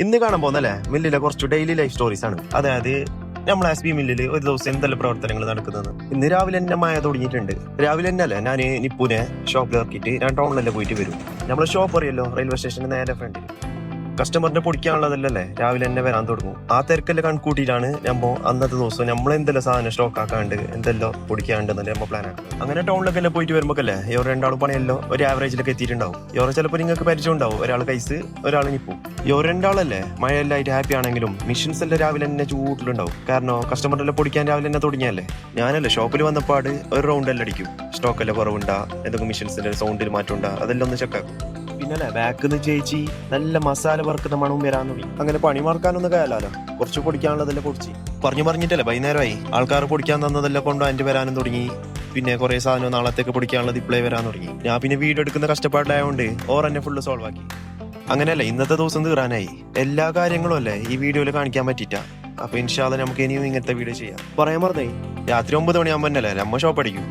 ഇന്ന് കാണാൻ പോകുന്നല്ലേ മില്ലിലെ കുറച്ച് ഡെയിലി ലൈഫ് സ്റ്റോറീസ് ആണ്. അതായത് നമ്മളെ എസ് ബി മില്ലിൽ ഒരു ദിവസം എന്തെല്ലാം പ്രവർത്തനങ്ങൾ നടക്കുന്നത്. ഇന്ന് രാവിലെ തന്നെ മഴ തുടങ്ങിയിട്ടുണ്ട്. രാവിലെ തന്നെ അല്ലേ ഞാൻ നിപ്പുനെ ഷോപ്പിൽ ഇറക്കിയിട്ട് ഞാൻ ടൗണിലെല്ലാം പോയിട്ട് വരും. നമ്മളെ ഷോപ്പ് അറിയല്ലോ, റെയിൽവേ സ്റ്റേഷന് നേരെ ഫ്രണ്ടിൽ. കസ്റ്റമറിനെ പൊടിക്കാനുള്ളതല്ലേ രാവിലെ തന്നെ വരാൻ തുടങ്ങും. ആ തിരക്കെല്ലാം കണക്കൂട്ടിയിട്ടാണ് നമ്മൾ അന്നത്തെ ദിവസം നമ്മൾ എന്തെല്ലാം സാധനം സ്റ്റോക്ക് ആക്കാണ്ട് എന്തെല്ലാം പൊടിക്കാണ്ടെന്നല്ലേ നമ്മൾ പ്ലാൻ ആക്കുന്നത്. അങ്ങനെ ടൗണിലൊക്കെ എല്ലാം പോയിട്ട് വരുമ്പോഴല്ലേ ഇവർ രണ്ടാളും പണിയല്ലോ ഒരു ആവറേജിലൊക്കെ എത്തിയിട്ടുണ്ടാവും. ഇവർ ചിലപ്പോൾ നിങ്ങൾക്ക് പരിചയം ഉണ്ടാവും, ഒരാൾ കൈസ് ഒരാൾ നിപ്പും. ഇവർ രണ്ടാളല്ലേ മഴയെല്ലാം ആയിട്ട് ഹാപ്പി ആണെങ്കിലും മിഷൻസ് എല്ലാം രാവിലെ തന്നെ ചൂട്ടിലുണ്ടാവും. കാരണം കസ്റ്റമറെല്ലാം പൊടിക്കാൻ രാവിലെ തന്നെ തുടങ്ങിയല്ലേ. ഞാനല്ലേ ഷോപ്പിൽ വന്നപ്പാട് ഒരു റൗണ്ട് എല്ലാം അടിക്കും. സ്റ്റോക്കെല്ലാം കുറവുണ്ടാ, എന്തെങ്കിലും മിഷൻസിന്റെ സൗണ്ടിൽ മാറ്റം ഉണ്ടാ, അതെല്ലാം ഒന്ന് ചെക്കാക്കും. പിന്നല്ലേ ബാക്കിന്ന് ചേച്ചി നല്ല മസാല വറുക്കുന്ന മണവും വരാൻ തുടങ്ങി. അങ്ങനെ പണി മറക്കാനൊന്നും കഴിയാലോ, കുറച്ച് പൊടിക്കാനുള്ളതെല്ലാം പൊടിച്ച് പറഞ്ഞിട്ടല്ലേ വൈകുന്നേരമായി. ആൾക്കാർ പൊടിക്കാൻ തന്നതെല്ലാം കൊണ്ട് അതിന്റെ വരാനും തുടങ്ങി. പിന്നെ കുറെ സാധനം നാളത്തേക്ക് പൊടിക്കാനുള്ളത് ഇപ്പോഴേ വരാൻ തുടങ്ങി. ഞാൻ പിന്നെ വീഡിയോ എടുക്കുന്ന കഷ്ടപ്പാടിലായതുകൊണ്ട് ഓർ എന്നെ ഫുള്ള് സോൾവ് ആക്കി. അങ്ങനെയല്ലേ ഇന്നത്തെ ദിവസം തീരാനായി. എല്ലാ കാര്യങ്ങളും അല്ലേ ഈ വീഡിയോയിൽ കാണിക്കാൻ പറ്റിയിട്ടാ. അപ്പൊ ഇൻഷാ അല്ലാഹ് നമുക്ക് ഇനിയും ഇങ്ങനത്തെ വീഡിയോ ചെയ്യാം. പറയാൻ മറന്നേ, രാത്രി 9 മണിയാകുമ്പോൾ തന്നെയല്ലേ നമ്മ ഷോപ്പ് അടിക്കും.